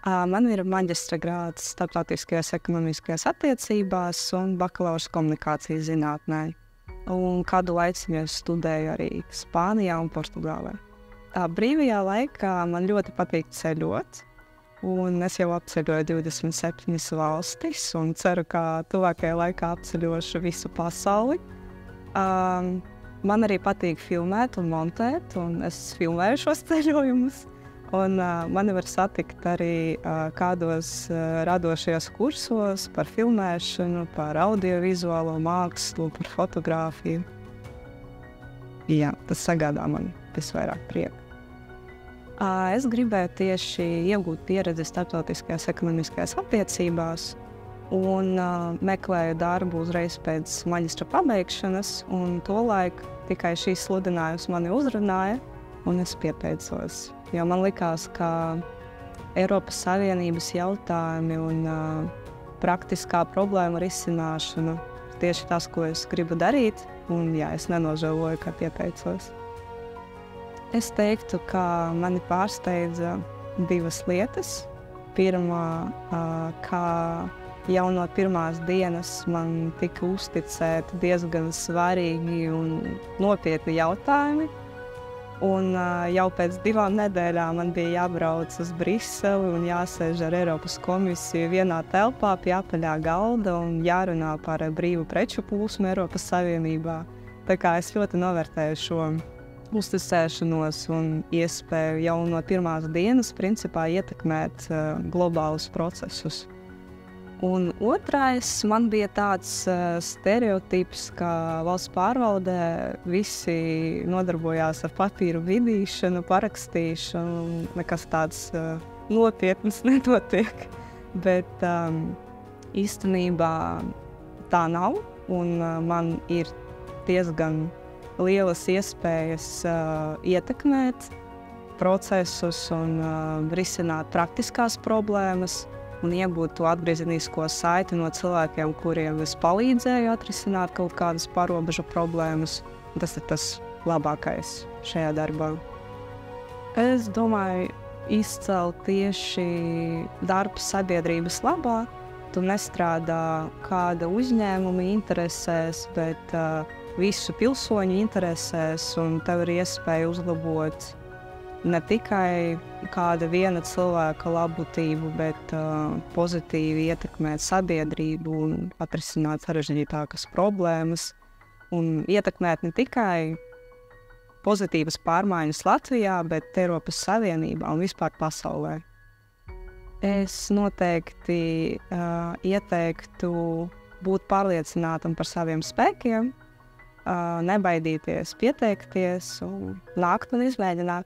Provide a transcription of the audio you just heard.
Man ir maģistra grāds starptautiskajās ekonomiskajās attiecībās un bakalaura komunikācijas zinātnē. Un kādu laiku es studēju arī Spānijā un Portugālē. Brīvajā laikā man ļoti patīk ceļot, un es jau apceļoju 27 valstis un ceru, ka tuvākajā laikā apceļošu visu pasauli. Man arī patīk filmēt un montēt, un es filmēju šos ceļojumus. Un mani var satikt arī kādos radošajos kursos par filmēšanu, par audiovizuālo mākslu, par fotogrāfiju. Jā, tas sagādā man visvairāk prieku. Es gribēju tieši iegūt pieredzi starptautiskajās ekonomiskajās attiecībās un meklēju darbu uzreiz pēc maģistra pabeigšanas, un tolaik tikai šīs sludinājums mani uzrunāja, un es pieteicos. Jo man likās, ka Eiropas Savienības jautājumi un praktiskā problēma risināšana ir tieši tas, ko es gribu darīt, un jā, es nenožēloju, ka pieteicos. Es teiktu, ka mani pārsteidza divas lietas. Pirmā, ka jau no pirmās dienas man tika uzticēti diezgan svarīgi un nopietni jautājumi. Un jau pēc 2 nedēļām man bija jābrauc uz Briseli un jāsēž ar Eiropas komisiju vienā telpā pie apaļā galda un jārunā par brīvu preču plūsmu Eiropas Savienībā. Tā kā es ļoti novērtēju šo uzticēšanos un iespēju jau no pirmās dienas principā ietekmēt globālus procesus. Un otrais, man bija tāds stereotips, ka valsts pārvaldē visi nodarbojās ar papīru vidīšanu, parakstīšanu, nekas tāds nopietns nenotiek. Bet īstenībā tā nav, un man ir diezgan lielas iespējas ietekmēt procesus un risināt praktiskās problēmas, un iegūt to atgriezenisko saiti no cilvēkiem, kuriem es palīdzēju atrisināt kaut kādas pārobežu problēmas. Tas ir tas labākais šajā darbā. Es domāju, izcelt tieši darbs sabiedrības labā. Tu nestrādā kāda uzņēmuma interesēs, bet visu pilsoņu interesēs, un tev ir iespēja uzlabot ne tikai kāda viena cilvēka labklājību, bet pozitīvi ietekmēt sabiedrību un atrisināt sarežģītākas problēmas. Un ietekmēt ne tikai pozitīvas pārmaiņas Latvijā, bet Eiropas Savienībā un vispār pasaulē. Es noteikti ieteiktu būt pārliecinātam par saviem spēkiem, nebaidīties pieteikties un nākt un izmēģināt.